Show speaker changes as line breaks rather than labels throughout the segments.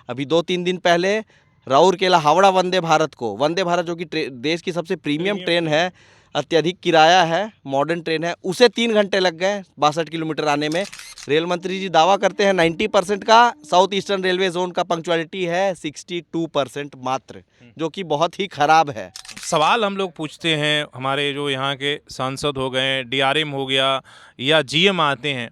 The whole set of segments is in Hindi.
अभी 2-3 दिन पहले राउरकेला हावड़ा वंदे भारत जो कि देश की सबसे प्रीमियम ट्रेन है, अत्यधिक किराया है, मॉडर्न ट्रेन है, उसे 3 घंटे लग गए 62 किलोमीटर आने में। रेल मंत्री जी दावा करते हैं 90% का, साउथ ईस्टर्न रेलवे जोन का पंक्चुअलिटी है 62% मात्र, जो कि बहुत ही खराब है।
सवाल हम लोग पूछते हैं, हमारे जो यहाँ के सांसद हो गए, डीआरएम हो गया या जीएम आते हैं,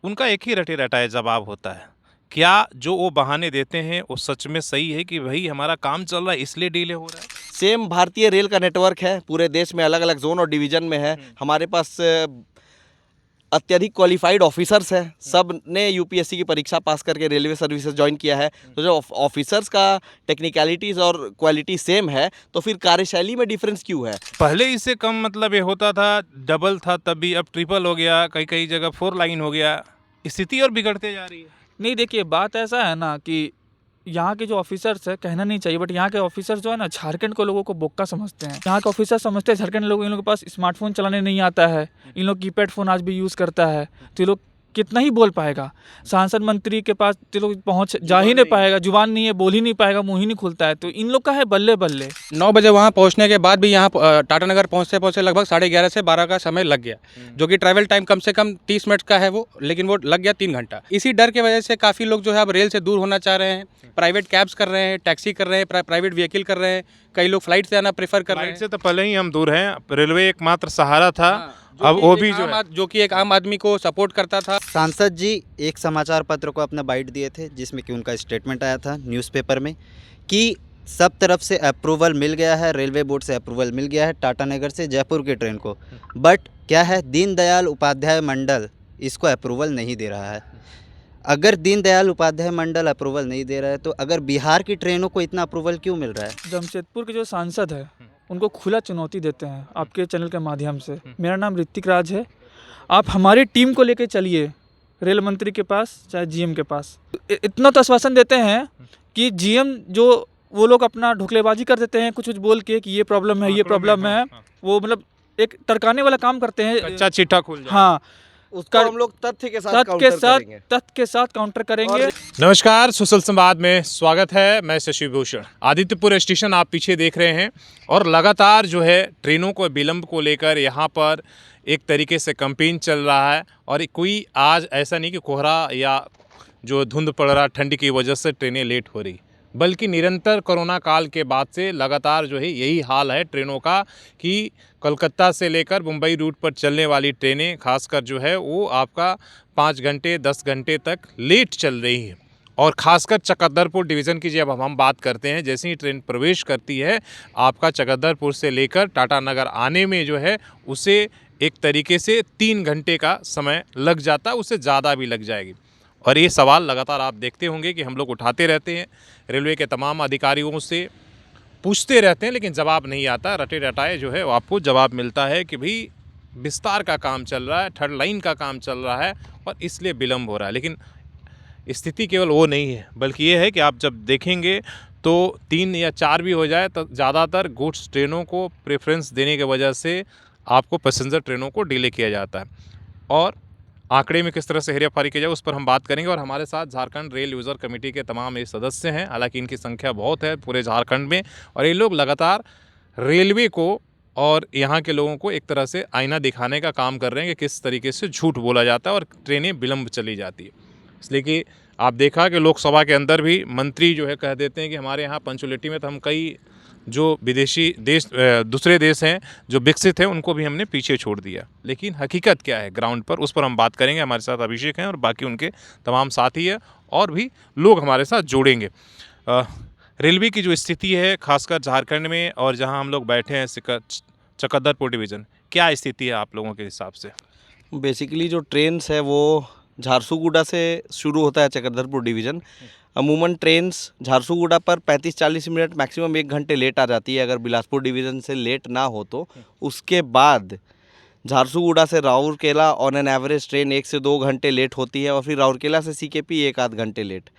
उनका एक ही रटे रटाए जवाब होता है। क्या जो वो बहाने देते हैं वो सच में सही है कि भाई हमारा काम चल रहा है इसलिए डिले हो रहा है?
सेम भारतीय रेल का नेटवर्क है, पूरे देश में अलग अलग जोन और डिवीजन में है। हमारे पास अत्यधिक क्वालिफाइड ऑफिसर्स हैं, सब ने यूपीएससी की परीक्षा पास करके रेलवे सर्विसेज ज्वाइन किया है। तो जब ऑफिसर्स का टेक्निकलिटीज़ और क्वालिटी सेम है तो फिर कार्यशैली में डिफरेंस क्यों है?
पहले इससे कम मतलब ये होता था, डबल था तब भी, अब ट्रिपल हो गया, कई कई जगह 4 लाइन हो गया, स्थिति और बिगड़ते जा रही है।
नहीं, देखिए बात ऐसा है ना कि यहाँ के जो ऑफिसर्स है, कहना नहीं चाहिए बट यहाँ के ऑफिसर्स जो है ना, झारखंड को लोगों को बोक्का समझते हैं। यहाँ के ऑफिसर समझते हैं झारखंड लोग, इन लोगों के पास स्मार्टफोन चलाने नहीं आता है, इन लोग कीपैड फ़ोन आज भी यूज़ करता है, तो ये लोग कितना ही बोल पाएगा। सांसद मंत्री के पास ये लोग पहुँच जा ही नहीं पाएगा, जुबान नहीं है, बोल ही नहीं पाएगा, मुँह ही नहीं खुलता है, तो इन लोग का है बल्ले बल्ले।
9 बजे वहाँ पहुँचने के बाद भी यहाँ टाटा नगर पहुँचते पहुँचते लगभग 11:30 से 12 का समय लग गया, जो कि ट्रैवल टाइम कम से कम 30 मिनट का है वो, लेकिन वो लग गया 3 घंटा। इसी डर की वजह से काफ़ी लोग जो है अब रेल से दूर होना चाह रहे हैं, प्राइवेट कैब्स कर रहे हैं, टैक्सी कर रहे हैं, प्राइवेट व्हीकल कर रहे हैं, कई लोग फ्लाइट से आना प्रेफर कर रहे हैं।
से तो पहले ही हम दूर हैं, रेलवे एकमात्र सहारा था, अब वो भी
जो कि एक आम आदमी को सपोर्ट करता था।
सांसद जी एक समाचार पत्र को अपना बाइट दिए थे, जिसमें कि उनका स्टेटमेंट आया था न्यूज़पेपर में कि सब तरफ से अप्रूवल मिल गया है, रेलवे बोर्ड से अप्रूवल मिल गया है टाटा नगर से जयपुर की ट्रेन को, बट क्या है, दीनदयाल उपाध्याय मंडल इसको अप्रूवल नहीं दे रहा है। अगर दीनदयाल उपाध्याय मंडल अप्रूवल नहीं दे रहा है तो अगर बिहार की ट्रेनों को इतना अप्रूवल क्यों मिल रहा है?
जमशेदपुर के जो सांसद है उनको खुला चुनौती देते हैं आपके चैनल के माध्यम से। मेरा नाम ऋतिक राज है, आप हमारी टीम को लेके चलिए रेल मंत्री के पास, चाहे जीएम के पास। इतना तो आश्वासन देते हैं कि जीएम जो वो लोग अपना ढुकलेबाजी कर देते हैं कुछ कुछ बोल के कि ये प्रॉब्लम है, ये प्रॉब्लम है, वो मतलब एक टरकाने वाला काम करते हैं,
कच्चा चिट्ठा खुल जाए।
हाँ,
उसका हम लोग तथ्य के साथ काउंटर करेंगे।
नमस्कार, सुशल संवाद में स्वागत है। मैं शशि भूषण। आदित्यपुर स्टेशन आप पीछे देख रहे हैं और लगातार जो है ट्रेनों को विलंब को लेकर यहाँ पर एक तरीके से कैंपेन चल रहा है। और कोई आज ऐसा नहीं कि कोहरा या जो धुंध पड़ रहा ठंडी की वजह से ट्रेनें लेट हो रही, बल्कि निरंतर कोरोना काल के बाद से लगातार जो है यही हाल है ट्रेनों का कि कलकत्ता से लेकर मुंबई रूट पर चलने वाली ट्रेनें खासकर जो है वो आपका 5 घंटे 10 घंटे तक लेट चल रही है। और ख़ासकर चकद्दरपुर डिवीज़न की जब हम बात करते हैं, जैसे ही ट्रेन प्रवेश करती है आपका चकद्दरपुर से लेकर टाटा नगर आने में जो है उसे एक तरीके से 3 घंटे का समय लग जाता है, उससे ज़्यादा भी लग जाएगी। और ये सवाल लगातार आप देखते होंगे कि हम लोग उठाते रहते हैं, रेलवे के तमाम अधिकारियों से पूछते रहते हैं, लेकिन जवाब नहीं आता। रटे रटाए जो है वो आपको जवाब मिलता है कि भाई विस्तार का काम चल रहा है, 3rd लाइन का काम चल रहा है और इसलिए विलम्ब हो रहा है। लेकिन स्थिति केवल वो नहीं है, बल्कि ये है कि आप जब देखेंगे तो 3 या 4 भी हो जाए तो ज़्यादातर गुड्स ट्रेनों को प्रेफरेंस देने की वजह से आपको पैसेंजर ट्रेनों को डिले किया जाता है। और आंकड़े में किस तरह से हेराफेरी की जाए उस पर हम बात करेंगे। और हमारे साथ झारखंड रेल यूज़र कमेटी के तमाम ये सदस्य हैं, हालांकि इनकी संख्या बहुत है पूरे झारखंड में, और ये लोग लगातार रेलवे को और यहाँ के लोगों को एक तरह से आईना दिखाने का काम कर रहे हैं कि किस तरीके से झूठ बोला जाता है और ट्रेनें विलम्ब चली जाती है। इसलिए कि आप देखा कि लोकसभा के अंदर भी मंत्री जो है कह देते हैं कि हमारे यहाँ पंचुअलिटी में तो हम कई जो विदेशी देश दूसरे देश हैं जो विकसित हैं उनको भी हमने पीछे छोड़ दिया। लेकिन हकीकत क्या है ग्राउंड पर, उस पर हम बात करेंगे। हमारे साथ अभिषेक हैं और बाकी उनके तमाम साथी हैं और भी लोग हमारे साथ जोड़ेंगे। रेलवे की जो स्थिति है खासकर झारखंड में और जहां हम लोग बैठे हैं चकद्दरपुर डिवीज़न, क्या स्थिति है आप लोगों के हिसाब से?
बेसिकली जो ट्रेन्स है वो झारसुगुड़ा से शुरू होता है चकद्दरपुर डिवीज़न। अमूमन ट्रेन्स झारसुगुड़ा पर 35-40 मिनट मैक्सिमम 1 घंटे लेट आ जाती है अगर बिलासपुर डिवीज़न से लेट ना हो तो। उसके बाद झारसुगुड़ा से Rourkela on an average train 1 से 2 घंटे लेट होती है और फिर राउरकेला से सीकेपी 1 आध घंटे लेट।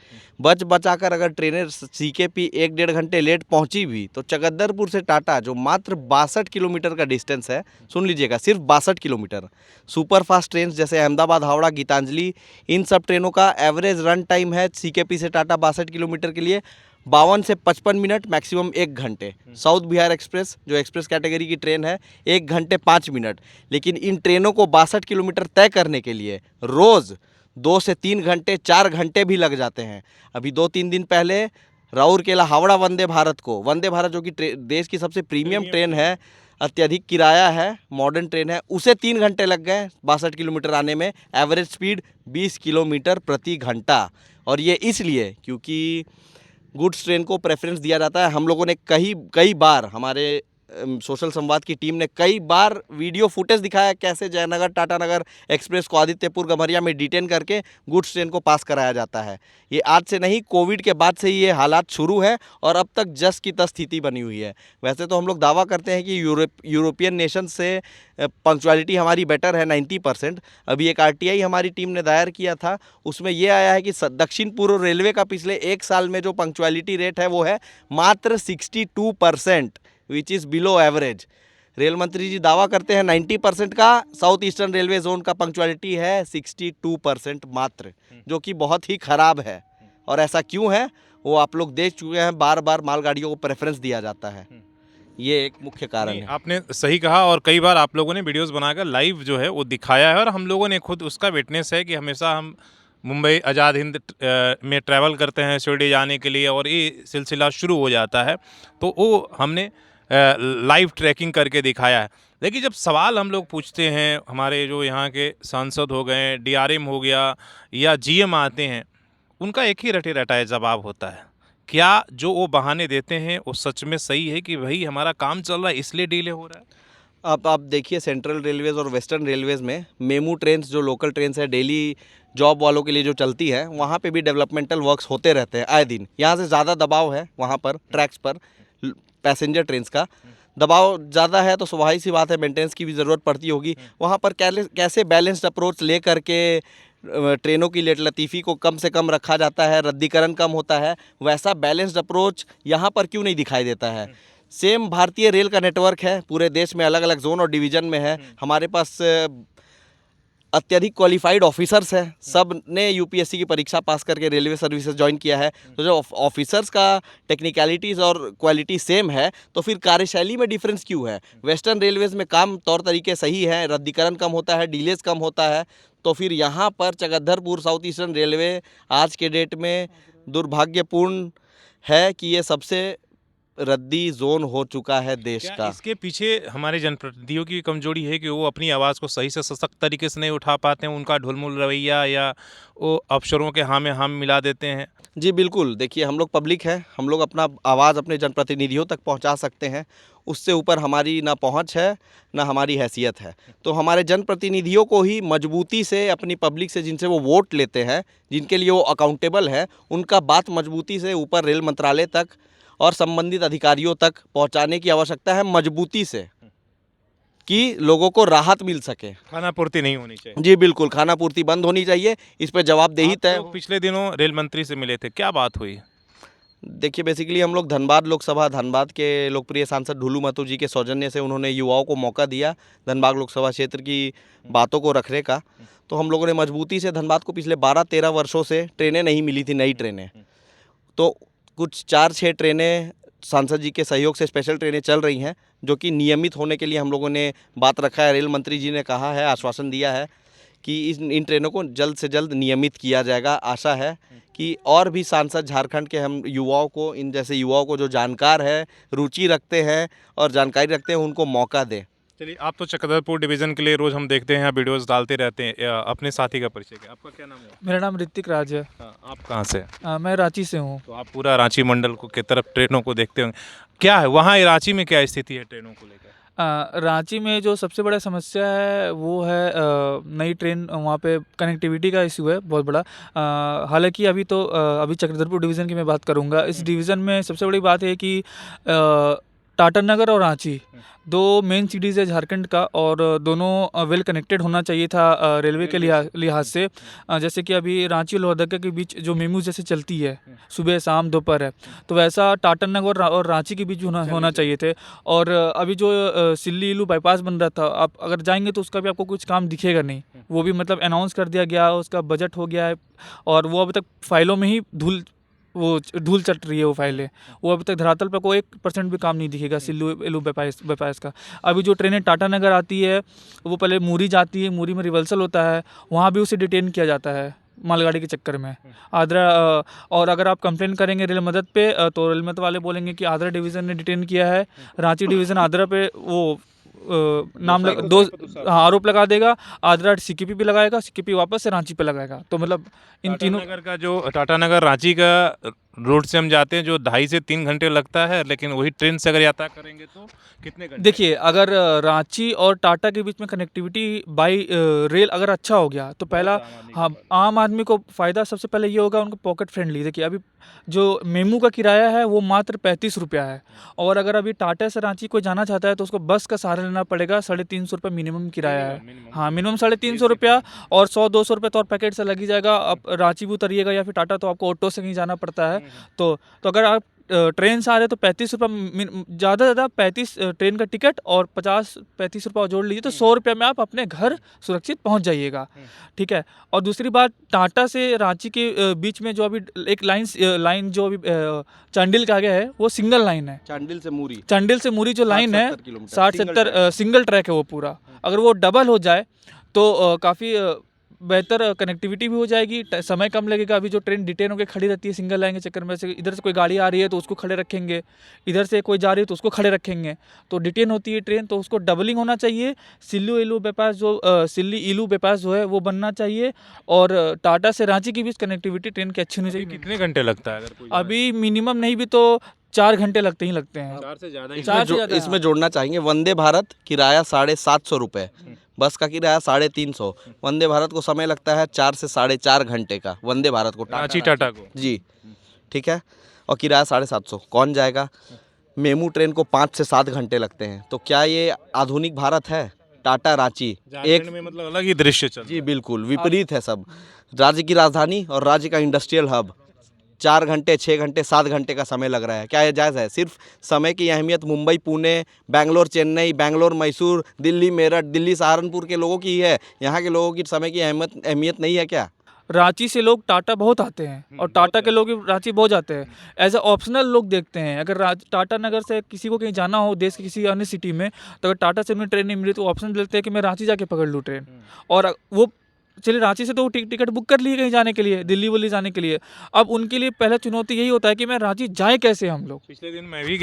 बचाकर अगर ट्रेनें सीकेपी 1 डेढ़ घंटे लेट पहुंची भी तो चकद्दरपुर से टाटा जो मात्र 62 किलोमीटर का डिस्टेंस है, सुन लीजिएगा सिर्फ 62 किलोमीटर, सुपरफास्ट ट्रेन जैसे अहमदाबाद हावड़ा गीतांजलि इन सब ट्रेनों का एवरेज रन टाइम है सीकेपी से टाटा 62 किलोमीटर के लिए 52 से 55 मिनट, मैक्सिमम 1 घंटे। साउथ बिहार एक्सप्रेस जो एक्सप्रेस कैटेगरी की ट्रेन है 1 घंटे 5 मिनट। लेकिन इन ट्रेनों को 62 किलोमीटर तय करने के लिए रोज़ 2 से 3 घंटे 4 घंटे भी लग जाते हैं। अभी 2-3 दिन पहले राउरकेला हावड़ा वंदे भारत को, वंदे भारत जो कि देश की सबसे प्रीमियम ट्रेन है, अत्यधिक किराया है, मॉडर्न ट्रेन है, उसे 3 घंटे लग गए 62 किलोमीटर आने में, एवरेज स्पीड 20 किलोमीटर प्रति घंटा। और ये इसलिए क्योंकि गुड्स ट्रेन को प्रेफरेंस दिया जाता है। हम लोगों ने कई बार, हमारे सोशल संवाद की टीम ने कई बार वीडियो फुटेज दिखाया कैसे जयनगर टाटानगर एक्सप्रेस को आदित्यपुर गम्हरिया में डिटेन करके गुड्स ट्रेन को पास कराया जाता है। ये आज से नहीं, कोविड के बाद से ये हालात शुरू है और अब तक जस की तस स्थिति बनी हुई है। वैसे तो हम लोग दावा करते हैं कि यूरोपियन नेशन से पंक्चुअलिटी हमारी बेटर है 90%। अभी एक आरटीआई हमारी टीम ने दायर किया था, उसमें ये आया है कि दक्षिण पूर्व रेलवे का पिछले 1 साल में जो पंक्चुअलिटी रेट है वो है मात्र 62%, which is below average. Rail मंत्री जी दावा करते हैं 90% का, साउथ ईस्टर्न रेलवे जोन का पंक्चुअलिटी है 62% मात्र, जो कि बहुत ही ख़राब है। और ऐसा क्यों है वो आप लोग देख चुके हैं, बार बार मालगाड़ियों को प्रेफरेंस दिया जाता है, ये एक मुख्य कारण है।
आपने सही कहा और कई बार आप लोगों ने वीडियोस बनाकर लाइव जो है वो दिखाया है और हम लोगों ने खुद उसका विटनेस है कि हमेशा हम मुंबई आज़ाद हिंद में ट्रैवल करते हैं शिरडी जाने के लिए और ये सिलसिला शुरू हो जाता है तो वो हमने लाइव ट्रैकिंग करके दिखाया है। लेकिन जब सवाल हम लोग पूछते हैं, हमारे जो यहाँ के सांसद हो गए, डीआरएम हो गया या जीएम आते हैं, उनका एक ही रटे रटाए जवाब होता है, क्या जो वो बहाने देते हैं वो सच में सही है कि भाई हमारा काम चल रहा है इसलिए डिले हो रहा है?
अब आप देखिए सेंट्रल रेलवेज़ और वेस्टर्न रेलवेज़ में मेमू ट्रेन्स जो लोकल ट्रेन्स है डेली जॉब वालों के लिए जो चलती है, वहाँ पे भी डेवलपमेंटल वर्क्स होते रहते हैं आए दिन। यहाँ से ज़्यादा दबाव है वहाँ पर ट्रैक्स पर, पैसेंजर ट्रेन्स का दबाव ज़्यादा है तो स्वाभाविक सी बात है मेंटेनेंस की भी ज़रूरत पड़ती होगी। वहाँ पर कैसे बैलेंस्ड अप्रोच ले करके ट्रेनों की लेट लतीफ़ी को कम से कम रखा जाता है, रद्दीकरण कम होता है, वैसा बैलेंस्ड अप्रोच यहाँ पर क्यों नहीं दिखाई देता है। सेम भारतीय रेल का नेटवर्क है, पूरे देश में अलग अलग जोन और डिवीज़न में है। हमारे पास अत्यधिक क्वालिफाइड ऑफिसर्स हैं, सब ने यूपीएससी की परीक्षा पास करके रेलवे सर्विसेज ज्वाइन किया है। तो जब ऑफिसर्स का टेक्निकलिटीज़ और क्वालिटी सेम है तो फिर कार्यशैली में डिफरेंस क्यों है। वेस्टर्न रेलवेज़ में काम तौर तरीके सही हैं, रद्दीकरण कम होता है, डिलेज कम होता है, तो फिर यहाँ पर चकद्धरपुर साउथ ईस्टर्न रेलवे आज के डेट में दुर्भाग्यपूर्ण है कि ये सबसे रद्दी जोन हो चुका है देश
क्या
का।
इसके पीछे हमारे जनप्रतिनिधियों की कमजोरी है कि वो अपनी आवाज़ को सही से सशक्त तरीके से नहीं उठा पाते हैं, उनका ढुलमुल रवैया या वो अफसरों के हाँ में हाँ मिला देते हैं?
जी बिल्कुल, देखिए हम लोग पब्लिक हैं, हम लोग अपना आवाज़ अपने जनप्रतिनिधियों तक पहुंचा सकते हैं, उससे ऊपर हमारी ना पहुंच है ना हमारी हैसियत है। तो हमारे जनप्रतिनिधियों को ही मजबूती से अपनी पब्लिक से, जिनसे वो वोट लेते हैं, जिनके लिए वो अकाउंटेबल है, उनका बात मजबूती से ऊपर रेल मंत्रालय तक और संबंधित अधिकारियों तक पहुंचाने की आवश्यकता है, मजबूती से, कि लोगों को राहत मिल सके।
खाना पूर्ति नहीं होनी चाहिए।
जी बिल्कुल, खाना पूर्ति बंद होनी चाहिए, इस पर जवाबदेही तय।
पिछले दिनों रेल मंत्री से मिले थे, क्या बात हुई?
देखिए बेसिकली हम लोग धनबाद के लोकप्रिय सांसद ढुलू महतो जी के सौजन्य से उन्होंने युवाओं को मौका दिया धनबाद लोकसभा क्षेत्र की बातों को रखने का। तो हम लोगों ने मजबूती से, धनबाद को पिछले 12-13 वर्षों से ट्रेनें नहीं मिली थी, नई ट्रेनें, तो कुछ 4-6 ट्रेनें सांसद जी के सहयोग से स्पेशल ट्रेनें चल रही हैं, जो कि नियमित होने के लिए हम लोगों ने बात रखा है। रेल मंत्री जी ने कहा है, आश्वासन दिया है कि इन ट्रेनों को जल्द से जल्द नियमित किया जाएगा। आशा है कि और भी सांसद झारखंड के हम युवाओं को, इन जैसे युवाओं को जो जानकार है, रुचि रखते हैं और जानकारी रखते हैं, उनको मौका दें।
चलिए, आप तो चकद्धरपुर डिवीज़न के लिए रोज़ हम देखते हैं, वीडियोस डालते रहते हैं। अपने साथी का परिचय क्या, आपका क्या नाम है?
मेरा नाम ऋतिक राज है।
हाँ, आप कहाँ से?
मैं रांची से हूँ।
तो आप पूरा रांची मंडल को की तरफ ट्रेनों को देखते होंगे, क्या है वहाँ रांची में क्या स्थिति है ट्रेनों को लेकर?
रांची में जो सबसे बड़ा समस्या है वो है नई ट्रेन, वहाँ पे कनेक्टिविटी का इशू है बहुत बड़ा। हालांकि अभी चक्रधरपुर डिवीज़न की मैं बात करूँगा। इस डिवीज़न में सबसे बड़ी बात है कि टाटानगर और रांची दो मेन सिटीज़ है झारखंड का, और दोनों वेल कनेक्टेड होना चाहिए था रेलवे के लिहाज से। जैसे कि अभी रांची और लोहरदगा के बीच जो मेमू जैसे चलती है सुबह शाम दोपहर है, तो वैसा टाटानगर और रांची के बीच होना चाहिए थे। और अभी जो सिल्ली इलू बाईपास बन रहा था, आप अगर जाएंगे तो उसका भी आपको कुछ काम दिखेगा नहीं। वो भी मतलब अनाउंस कर दिया गया, उसका बजट हो गया है, और वो अभी तक फाइलों में ही धूल चट रही है वो फाइलें। वो अभी तक धरातल पर कोई 1% भी काम नहीं दिखेगा सिल्लू एलू बाईपास का। अभी जो ट्रेनें टाटानगर आती है वो पहले मूरी जाती है, मूरी में रिवर्सल होता है, वहाँ भी उसे डिटेन किया जाता है मालगाड़ी के चक्कर में। आद्रा और अगर आप कंप्लेन करेंगे रेल मदद पे तो रेल मदद वाले बोलेंगे कि आद्रा डिवीज़न ने डिटेन किया है, रांची डिवीज़न आद्रा पे वो आरोप लगा देगा, आद्रा सीकेपी पे लगाएगा, सीकेपी वापस से रांची पे लगाएगा। तो मतलब इन तीनों
टाटानगर का जो टाटानगर रांची का रोड से हम जाते हैं जो 2.5 से 3 घंटे लगता है, लेकिन वही ट्रेन से अगर यात्रा करेंगे तो कितने घंटे?
देखिए, अगर रांची और टाटा के बीच में कनेक्टिविटी बाई रेल अगर अच्छा हो गया तो पहला, हाँ, आम आदमी को फ़ायदा सबसे पहले ये होगा, उनको पॉकेट फ्रेंडली। देखिए, अभी जो मेमू का किराया है वो मात्र 35 रुपया है, और अगर अभी टाटा से रांची कोई जाना चाहता है तो उसको बस का सहारा लेना पड़ेगा। 350 रुपये मिनिमम किराया है। हाँ, मिनिमम 350 रुपया, और 100-200 रुपये तो और पैकेट से लग ही जाएगा। आप रांची भी उतरिएगा या फिर टाटा तो आपको ऑटो से कहीं जाना पड़ता है। तो अगर आप ट्रेन से आ रहे तो 35 रुपये, ज़्यादा से ज़्यादा 35 ट्रेन का टिकट, और 50-35 रुपये जोड़ लीजिए तो 100 रुपये में आप अपने घर सुरक्षित पहुंच जाइएगा। ठीक है। और दूसरी बात, टाटा से रांची के बीच में जो अभी एक लाइन जो अभी चांडिल का आगे है वो सिंगल लाइन है।
चांडिल से मूरी
जो लाइन है
60-70 किलोमीटर,
60-70 सिंगल ट्रैक है वो पूरा। अगर वो डबल हो जाए तो काफ़ी बेहतर कनेक्टिविटी भी हो जाएगी, समय कम लगेगा। अभी जो ट्रेन डिटेन होकर खड़ी रहती है सिंगल लाइन के चक्कर में, से इधर से कोई गाड़ी आ रही है तो उसको खड़े रखेंगे, इधर से कोई जा रही है तो उसको खड़े रखेंगे, तो डिटेन होती है ट्रेन। तो उसको डबलिंग होना चाहिए। सिल्ली इलू बाईपास जो है वो बनना चाहिए, और टाटा से रांची के बीच कनेक्टिविटी ट्रेन की अच्छी होनी चाहिए।
कितने घंटे लगता है अगर कोई
अभी मिनिमम नहीं भी तो 4 घंटे लगते हैं।
4 से ज़्यादा ही?
इसमें जोड़ना चाहेंगे वंदे भारत किराया 750 रुपये, बस का किराया 350। वंदे भारत को समय लगता है 4 से 4.5 घंटे का, वंदे भारत को
रांची टाटा को
जी, ठीक है। और किराया 750। कौन जाएगा? मेमू ट्रेन को 5 से 7 घंटे लगते हैं। तो क्या ये आधुनिक भारत है? टाटा रांची
एक में मतलब अलग ही दृश्य चल।
जी बिल्कुल विपरीत है सब। राज्य की राजधानी और राज्य का इंडस्ट्रियल हब, 4 घंटे 6 घंटे 7 घंटे का समय लग रहा है। क्या ये जायज़ है? सिर्फ समय की अहमियत मुंबई पुणे, बैंगलोर चेन्नई, बैंगलोर मैसूर, दिल्ली मेरठ, दिल्ली सहारनपुर के लोगों की ही है, यहाँ के लोगों की समय की अहमियत नहीं है क्या?
रांची से लोग टाटा बहुत आते हैं, और टाटा के लोग भी रांची बहुत जाते हैं। एज ए ऑप्शनल लोग देखते हैं। अगर टाटा नगर से किसी को कहीं जाना हो देश की किसी अन्य सिटी में, तो अगर टाटा से उन्हें ट्रेन नहीं मिली तो ऑप्शन लेते हैं कि मैं रांची जाके पकड़ लूँ ट्रेन। और वो चलिए रांची से तो वो टिकट बुक कर लिए कहीं जाने के लिए, दिल्ली वल्ली जाने के लिए। अब उनके लिए पहला चुनौती यही होता है कि मैं रांची जाए कैसे हम लोग।
पिछले दिन मैं ही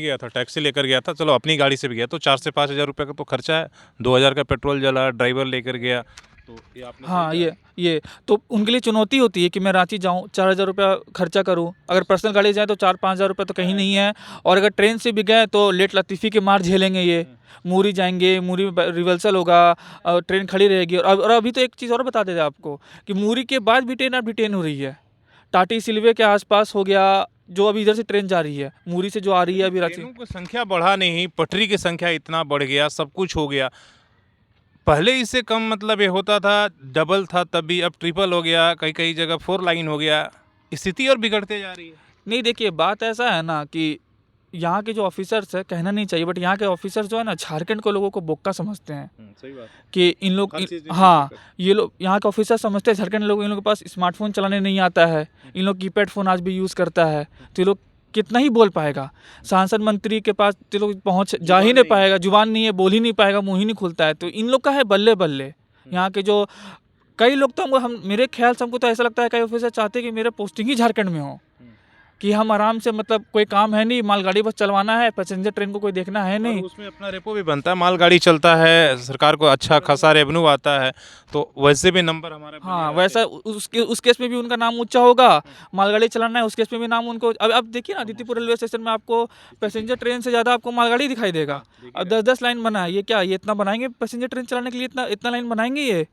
गया था, टैक्सी लेकर गया था। चलो अपनी गाड़ी से भी गया तो 4 से 5 हज़ार रुपये का तो खर्चा है। 2000 का पेट्रोल जला, ड्राइवर लेकर गया, तो ये आपने
हाँ, ये तो उनके लिए चुनौती होती है कि मैं रांची जाऊँ, 4000 रुपया खर्चा करूँ। अगर पर्सनल गाड़ी जाए तो 4-5 हज़ार रुपये तो कहीं नहीं है, और अगर ट्रेन से भी गए तो लेट लतीफ़ी के मार झेलेंगे। ये मूरी जाएंगे, मूरी में रिवर्सल होगा, ट्रेन खड़ी रहेगी। और अभी तो एक चीज़ और बता देते आपको कि मूरी के बाद भी ट्रेन अब डिटेन हो रही है। टाटी सिलवे के आसपास हो गया, जो अभी इधर से ट्रेन जा रही है, मूरी से जो आ रही है अभी रांची।
ट्रेनों की संख्या बढ़ा नहीं, पटरी की संख्या इतना बढ़ गया, सब कुछ हो गया। पहले इससे कम मतलब ये होता था, डबल था, तब भी अब ट्रिपल हो गया, कई कई जगह 4 लाइन हो गया। स्थिति और बिगड़ते जा रही है।
नहीं, देखिए, बात ऐसा है ना कि यहाँ के जो ऑफिसर्स है, कहना नहीं चाहिए, बट यहाँ के ऑफिसर्स जो है ना झारखंड को लोगों को बोक्का समझते हैं।
सही बात
कि इन लोग हाँ, ये लोग यहाँ के ऑफिसर समझते हैं झारखंड लोग, इन लोगों के पास स्मार्टफोन चलाने नहीं आता है, इन लोग कीपैड फ़ोन आज भी यूज़ करता है, तो ये लोग कितना ही बोल पाएगा। सांसद मंत्री के पास ये लोग पहुँच जा ही नहीं पाएगा, जुबान नहीं है, बोल ही नहीं पाएगा, मुँह ही नहीं खुलता है। तो इन लोग का है बल्ले बल्ले। यहाँ के जो कई लोग तो हम मेरे ख्याल से हमको तो ऐसा लगता है कई ऑफिसर चाहते हैं कि मेरा पोस्टिंग ही झारखंड में हो, कि हम आराम से, मतलब कोई काम है नहीं, मालगाड़ी बस चलवाना है, पैसेंजर ट्रेन को कोई देखना है नहीं।
उसमें अपना रेपो भी बनता है, मालगाड़ी चलता है, सरकार को अच्छा खासा रेवेन्यू आता है, तो वैसे भी नंबर हमारे।
हाँ, वैसा उस केस में भी उनका नाम ऊंचा होगा। मालगाड़ी चलाना है उस केस में भी नाम उनको। अब देखिए ना, आदित्यपुर रेलवे स्टेशन में आपको पैसेंजर ट्रेन से ज़्यादा आपको मालगाड़ी दिखाई देगा। अब 10-10 लाइन बना है, ये क्या, ये इतना बनाएंगे पैसेंजर ट्रेन चलाने के लिए? इतना लाइन बनाएंगे? ये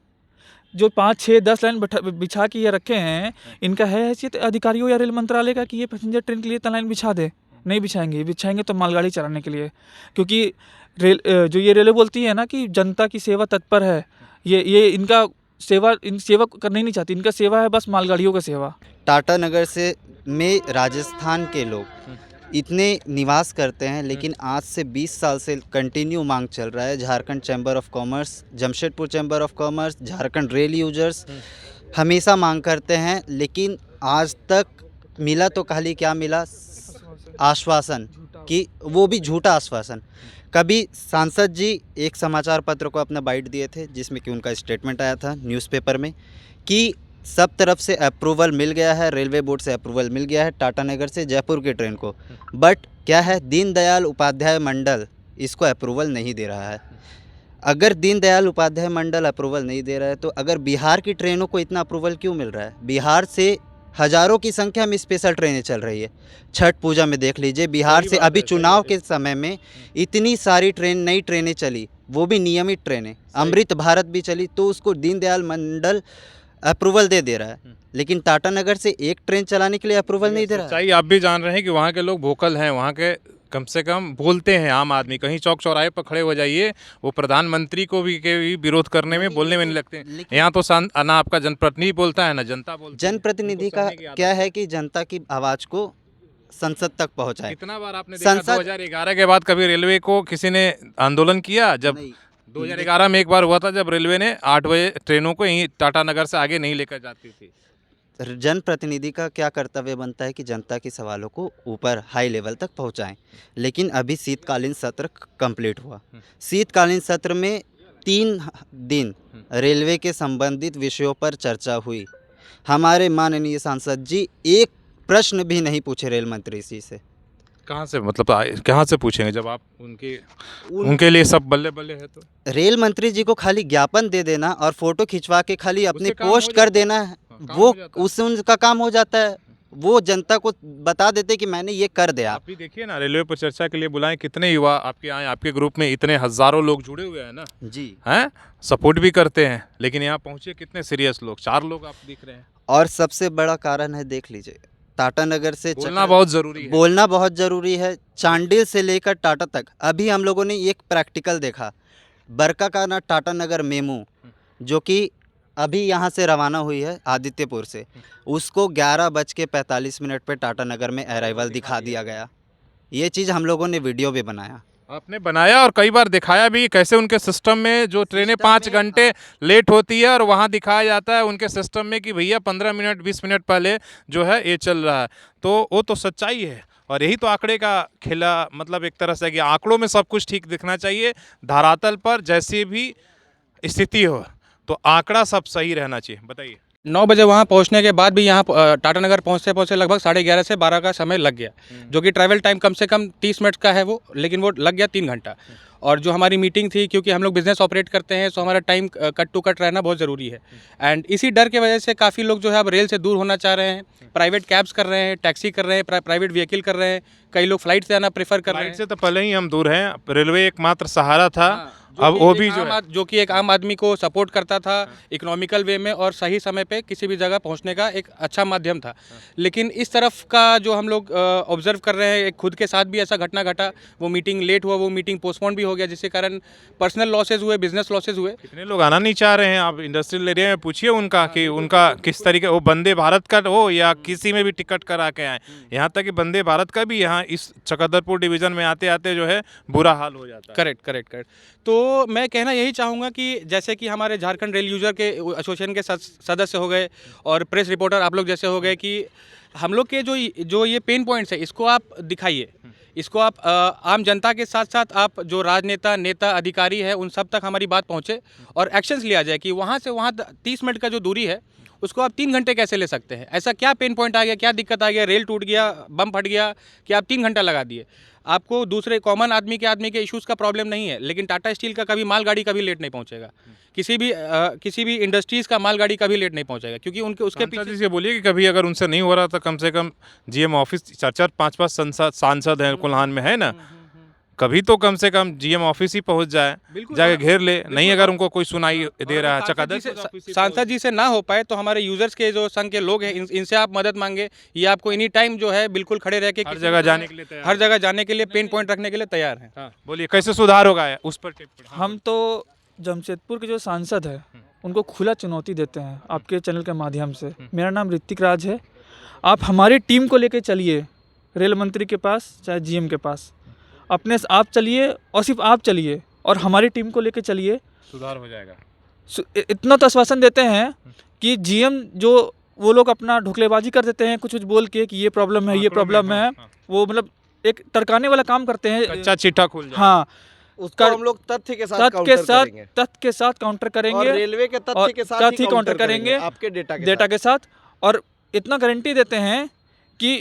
जो 5-6-10 लाइन बिछा के ये रखे हैं, इनका है हैसियत अधिकारियों या रेल मंत्रालय का कि ये पैसेंजर ट्रेन के लिए इतना लाइन बिछा दे? नहीं बिछाएंगे तो मालगाड़ी चलाने के लिए, क्योंकि जो ये रेलवे बोलती है ना कि जनता की सेवा तत्पर है, ये इनका सेवा करना ही नहीं चाहती, इनका सेवा है बस मालगाड़ियों का सेवा।
टाटा नगर से में राजस्थान के लोग इतने निवास करते हैं, लेकिन आज से 20 साल से कंटिन्यू मांग चल रहा है। Jharkhand chamber of commerce, Jamshedpur chamber of commerce, Jharkhand rail users हमेशा मांग करते हैं, लेकिन आज तक मिला तो खाली क्या मिला, आश्वासन, कि वो भी झूठा आश्वासन। कभी सांसद जी एक समाचार पत्र को अपना बाइट दिए थे, जिसमें कि उनका स्टेटमेंट आया था न्यूज़पेपर में कि सब तरफ से अप्रूवल मिल गया है, रेलवे बोर्ड से अप्रूवल मिल गया है टाटा नगर से जयपुर की ट्रेन को, बट क्या है, दीनदयाल उपाध्याय मंडल इसको अप्रूवल नहीं दे रहा है। अगर दीनदयाल उपाध्याय मंडल अप्रूवल नहीं दे रहा है, तो अगर बिहार की ट्रेनों को इतना अप्रूवल क्यों मिल रहा है? बिहार से हज़ारों की संख्या में स्पेशल ट्रेनें चल रही है। छठ पूजा में देख लीजिए, बिहार से अभी चुनाव के समय में इतनी सारी नई ट्रेनें चली, वो भी नियमित ट्रेनें, अमृत भारत भी चली, तो उसको दीनदयाल मंडल अप्रूवल दे रहा है, लेकिन टाटा नगर से एक ट्रेन चलाने के लिए अप्रूवल नहीं दे रहा है।
सच्चाई आप भी जान रहे हैं कि वहाँ के लोग वोकल हैं, वहाँ के कम से कम बोलते हैं। आम आदमी कहीं चौक चौराहे पर खड़े हो जाइए, वो प्रधानमंत्री को भी के भी विरोध करने में, बोलने में नहीं लगते। यहाँ तो ना आपका जनप्रतिनिधि बोलता है, ना जनता बोलती है।
जनप्रतिनिधि का क्या है कि जनता की आवाज़ को संसद तक पहुंचाए।
कितना बार आपने देखा 2011 के बाद कभी रेलवे को किसी ने आंदोलन किया? जब 2011 में एक बार हुआ था, जब रेलवे ने 8 बजे ट्रेनों को यहीं टाटा नगर से आगे नहीं लेकर जाती थी।
जनप्रतिनिधि का क्या कर्तव्य बनता है कि जनता के सवालों को ऊपर हाई लेवल तक पहुंचाएं। लेकिन अभी शीतकालीन सत्र कंप्लीट हुआ, शीतकालीन सत्र में 3 दिन रेलवे के संबंधित विषयों पर चर्चा हुई। हमारे माननीय सांसद जी एक प्रश्न भी नहीं पूछे रेल मंत्री जी से।
कहाँ से, मतलब कहाँ से पूछेंगे जब आप उनके लिए सब बल्ले बल्ले है? तो
रेल मंत्री जी को खाली ज्ञापन दे देना और फोटो खिंचवा के खाली अपनी पोस्ट कर देना है, वो उससे उनका काम हो जाता है। वो जनता को बता देते कि मैंने ये कर दिया।
आप भी देखिए ना, रेलवे पर चर्चा के लिए बुलाएं, कितने युवा आपके आए, आपके ग्रुप में इतने हजारों लोग जुड़े हुए हैं ना
जी,
हैं, सपोर्ट भी करते हैं, लेकिन यहाँ पहुँचे कितने सीरियस लोग, 4 लोग आप दिख रहे हैं।
और सबसे बड़ा कारण है, देख लीजिए, टाटा नगर से
बोलना बहुत ज़रूरी है।
बोलना बहुत ज़रूरी है। चांडिल से लेकर टाटा तक अभी हम लोगों ने एक प्रैक्टिकल देखा, बरका का ना टाटा नगर मेमू, जो कि अभी यहाँ से रवाना हुई है आदित्यपुर से, उसको 11:45 पे टाटा नगर में अराइवल दिखा दिया गया। ये चीज़ हम लोगों ने वीडियो भी बनाया,
आपने बनाया और कई बार दिखाया भी, कैसे उनके सिस्टम में जो ट्रेनें 5 घंटे लेट होती है और वहाँ दिखाया जाता है उनके सिस्टम में कि भैया 15 मिनट 20 मिनट पहले जो है ये चल रहा है। तो वो तो सच्चाई है, और यही तो आंकड़े का खेला, मतलब एक तरह से कि आंकड़ों में सब कुछ ठीक दिखना चाहिए। धरातल पर जैसी भी स्थिति हो तो आंकड़ा सब सही रहना चाहिए। बताइए।
9 बजे वहाँ पहुँचने के बाद भी यहाँ टाटा नगर पहुँचते लगभग 11:30 से 12 का समय लग गया, जो कि ट्रैवल टाइम कम से कम 30 मिनट का है वो, लेकिन वो लग गया 3 घंटा। और जो हमारी मीटिंग थी, क्योंकि हम लोग बिजनेस ऑपरेट करते हैं, तो हमारा टाइम कट टू कट रहना बहुत ज़रूरी है। एंड इसी डर के वजह से काफ़ी लोग जो है अब रेल से दूर होना चाह रहे हैं, प्राइवेट कैब्स कर रहे हैं, टैक्सी कर रहे हैं, प्राइवेट व्हीकल कर रहे हैं, कई लोग फ्लाइट से आना प्रेफर कर रहे हैं।
फ्लाइट से तो पहले ही हम दूर हैं, रेलवे एकमात्र सहारा था, अब वो भी जो
कि एक आम आदमी को सपोर्ट करता था इकोनॉमिकल वे में, और सही समय पे किसी भी जगह पहुंचने का एक अच्छा माध्यम था। लेकिन इस तरफ का जो हम लोग ऑब्जर्व कर रहे हैं, एक खुद के साथ भी ऐसा घटना घटा, वो मीटिंग लेट हुआ, वो मीटिंग पोस्टपोन भी हो गया, जिसके कारण पर्सनल लॉसेज हुए, बिजनेस लॉसेज हुए।
कितने लोग आना नहीं चाह रहे हैं? आप इंडस्ट्रियल एरिया में पूछिए उनका कि उनका किस तरीके, वो वंदे भारत का हो या किसी में भी टिकट करा के आए, यहाँ तक कि वंदे भारत का भी यहाँ इस चकदरपुर डिवीज़न में आते आते जो है बुरा हाल हो जाता है।
करेक्ट। तो मैं कहना यही चाहूँगा कि जैसे कि हमारे झारखंड रेल यूजर के एसोसिएशन के सदस्य हो गए और प्रेस रिपोर्टर आप लोग जैसे हो गए, कि हम लोग के जो ये पेन पॉइंट्स है, इसको आप दिखाइए, इसको आप आम जनता के साथ साथ आप जो राजनेता, नेता, अधिकारी है, उन सब तक हमारी बात पहुँचे और एक्शंस लिया जाए कि वहाँ से वहाँ 30 मिनट का जो दूरी है उसको आप 3 घंटे कैसे ले सकते हैं। ऐसा क्या पेन पॉइंट आ गया, क्या दिक्कत आ गया, रेल टूट गया, बम फट गया, कि आप 3 घंटा लगा दिए। आपको दूसरे कॉमन आदमी के इश्यूज़ का प्रॉब्लम नहीं है, लेकिन टाटा स्टील का कभी मालगाड़ी कभी लेट नहीं पहुंचेगा, किसी भी इंडस्ट्रीज़ का मालगाड़ी कभी लेट नहीं पहुंचेगा, क्योंकि उसके पीछे
से बोलिए कि कभी अगर उनसे नहीं हो रहा तो कम से कम जीएम ऑफिस 4-4 5-5 सांसद हैं कुल्हान में, है ना, कभी तो कम से कम जीएम ऑफिस ही पहुंच जाए, जाके घेर ले, नहीं अगर उनको कोई सुनाई दे रहा है चकादर
सांसद जी से ना हो पाए तो हमारे यूजर्स के जो संघ के लोग हैं इनसे आप मदद मांगे, ये आपको एनी टाइम जो है बिल्कुल खड़े रह के
हर जगह जाने के लिए तैयार
हर जगह जाने के लिए पेन पॉइंट रखने के लिए तैयार हैं।
हाँ, बोलिए कैसे सुधार होगा उस पर टिप्पणी।
हम तो जमशेदपुर के जो सांसद है उनको खुला चुनौती देते हैं आपके चैनल के माध्यम से। मेरा नाम ऋतिक राज है। आप हमारी टीम को लेके चलिए रेल मंत्री के पास चाहे जीएम के पास, अपने से आप चलिए और सिर्फ आप चलिए और हमारी टीम को लेके चलिए,
सुधार हो जाएगा।
इतना तो आश्वासन देते हैं कि जीएम जो वो लोग अपना ढोकलेबाजी कर देते हैं कुछ कुछ बोल के कि ये प्रॉब्लम है, ये प्रॉब्लम है, वो मतलब एक टरकाने वाला काम करते हैं।
कच्चा चिट्ठा खुल जाए।
हाँ,
उसको हम लोग तथ्य के साथ काउंटर करेंगे।
तथ्य के साथ काउंटर
और
करेंगे,
रेलवे के तथ्य के साथ ही काउंटर करेंगे आपके डेटा
के साथ। और इतना गारंटी देते हैं कि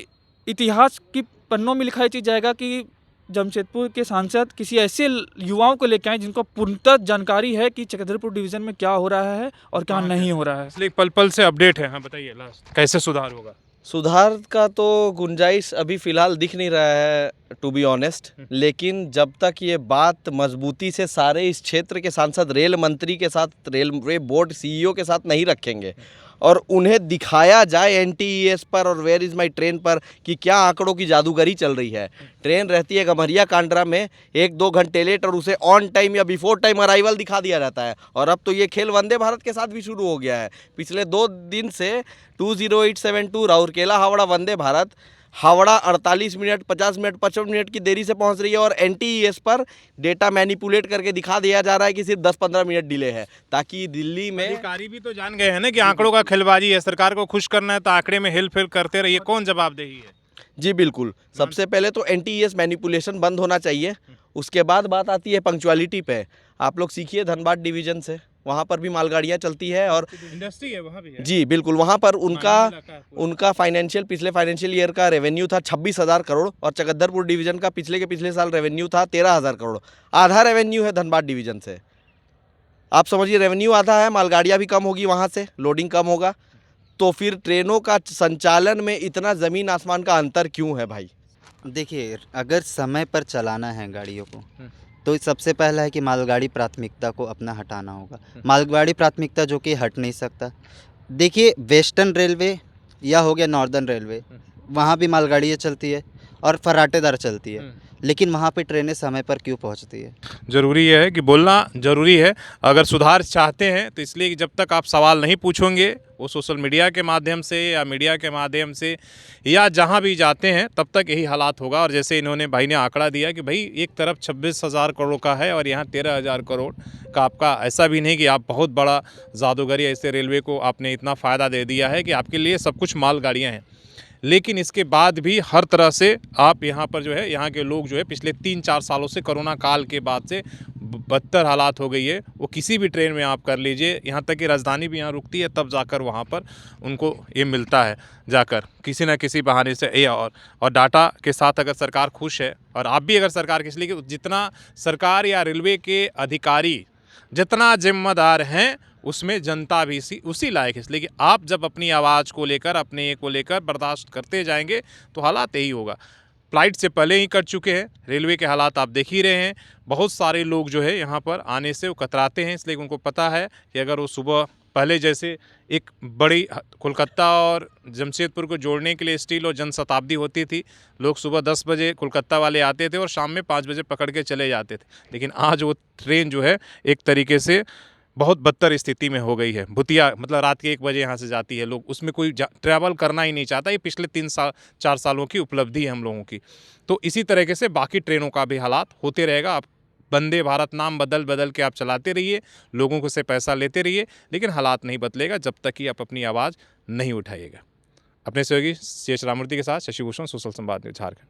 इतिहास की पन्नों में लिखाई चीज जाएगा कि जमशेदपुर के सांसद किसी ऐसे युवाओं को लेकर आए जिनको पूर्णतः जानकारी है कि चक्रधरपुर डिवीजन में क्या हो रहा है और क्या नहीं हो रहा है।
इसलिए पल पल से अपडेट है। हाँ बताइए लास्ट कैसे सुधार होगा।
सुधार का तो गुंजाइश अभी फिलहाल दिख नहीं रहा है टू बी ऑनेस्ट, लेकिन जब तक ये बात मजबूती से सारे इस क्षेत्र के सांसद रेल मंत्री के साथ, रेलवे बोर्ड सीईओ के साथ नहीं रखेंगे और उन्हें दिखाया जाए एनटीईएस पर और वेयर इज़ माई ट्रेन पर कि क्या आंकड़ों की जादूगरी चल रही है। ट्रेन रहती है गम्हरिया कांड्रा में 1-2 घंटे लेट और उसे ऑन टाइम या बिफोर टाइम अराइवल दिखा दिया जाता है। और अब तो ये खेल वंदे भारत के साथ भी शुरू हो गया है। पिछले 2 दिन से 20872 Rourkela Howrah Vande Bharat Howrah 48 minute, 50 minute, 55 minute की देरी से पहुंच रही है और एनटीईएस पर डेटा मैनिपुलेट करके दिखा दिया जा रहा है कि सिर्फ 10-15 मिनट डिले है, ताकि दिल्ली में
अधिकारी भी तो जान गए हैं ना कि आंकड़ों का खिलबाजी है, सरकार को खुश करना है तो आंकड़े में हेल फेल करते रहिए। कौन जवाबदेही है?
जी बिल्कुल, सबसे पहले तो एनटीईएस मैनिपुलेशन बंद होना चाहिए। उसके बाद बात आती है पंक्चुअलिटी पे। आप लोग सीखिए धनबाद डिवीजन से, वहाँ पर भी मालगाड़ियाँ चलती है और
इंडस्ट्री है वहाँ भी है।
जी बिल्कुल, वहाँ पर उनका पिछले फाइनेंशियल ईयर का रेवेन्यू था 26,000 करोड़ और चकधरपुर डिवीजन का पिछले साल रेवेन्यू था 13,000 करोड़। आधा रेवेन्यू है धनबाद डिवीजन से। आप समझिए रेवेन्यू आधा है, मालगाड़ियाँ भी कम होगी, वहाँ से लोडिंग कम होगा, तो फिर ट्रेनों का संचालन में इतना ज़मीन आसमान का अंतर क्यों है भाई?
देखिए, अगर समय पर चलाना है गाड़ियों को तो सबसे पहला है कि मालगाड़ी प्राथमिकता को अपना हटाना होगा। मालगाड़ी प्राथमिकता जो कि हट नहीं सकता। देखिए, वेस्टर्न रेलवे या हो गया नॉर्दर्न रेलवे, वहाँ भी मालगाड़ियाँ चलती है और फर्राटेदार चलती है, लेकिन वहाँ पे ट्रेनें समय पर क्यों पहुँचती है?
ज़रूरी है कि बोलना ज़रूरी है। अगर सुधार चाहते हैं तो इसलिए कि जब तक आप सवाल नहीं पूछोगे वो सोशल मीडिया के माध्यम से या मीडिया के माध्यम से या जहां भी जाते हैं तब तक यही हालात होगा। और जैसे इन्होंने भाई ने आंकड़ा दिया कि भाई एक तरफ 26,000 करोड़ का है और यहाँ 13,000 करोड़ का आपका, ऐसा भी नहीं कि आप बहुत बड़ा जादूगरी ऐसे रेलवे को आपने इतना फ़ायदा दे दिया है कि आपके लिए सब कुछ मालगाड़ियाँ हैं, लेकिन इसके बाद भी हर तरह से आप यहाँ पर जो है यहाँ के लोग जो है पिछले 3-4 सालों से कोरोना काल के बाद से बदतर हालात हो गई है। वो किसी भी ट्रेन में आप कर लीजिए, यहाँ तक कि राजधानी भी यहाँ रुकती है तब जाकर वहाँ पर उनको ये मिलता है जाकर किसी न किसी बहाने से। ये और डाटा के साथ अगर सरकार खुश है और आप भी अगर सरकार के, इसलिए जितना सरकार या रेलवे के अधिकारी जितना जिम्मेदार हैं उसमें जनता भी उसी लायक है। इसलिए कि आप जब अपनी आवाज़ को लेकर अपने को लेकर बर्दाश्त करते जाएंगे तो हालात यही होगा। फ्लाइट से पहले ही कर चुके हैं, रेलवे के हालात आप देख ही रहे हैं। बहुत सारे लोग जो है यहाँ पर आने से वो कतराते हैं, इसलिए उनको पता है कि अगर वो सुबह पहले जैसे एक बड़ी कोलकाता और जमशेदपुर को जोड़ने के लिए स्टील और जनशताब्दी होती थी, लोग सुबह 10 बजे कोलकाता वाले आते थे और शाम में 5 बजे पकड़ के चले जाते थे, लेकिन आज वो ट्रेन जो है एक तरीके से बहुत बदतर स्थिति में हो गई है। भुतिया मतलब रात के 1 बजे यहाँ से जाती है, लोग उसमें कोई ट्रैवल करना ही नहीं चाहता। ये पिछले 3-4 सालों की उपलब्धि है हम लोगों की। तो इसी तरीके से बाकी ट्रेनों का भी हालात होते रहेगा। आप वंदे भारत नाम बदल के आप चलाते रहिए, लोगों को से पैसा लेते रहिए, लेकिन हालात नहीं बदलेगा जब तक कि आप अपनी आवाज़ नहीं उठाइएगा। अपने सहयोगी सी एच राममूर्ति के साथ शशि भूषण, सोशल संवाद न्यूज़ झारखंड।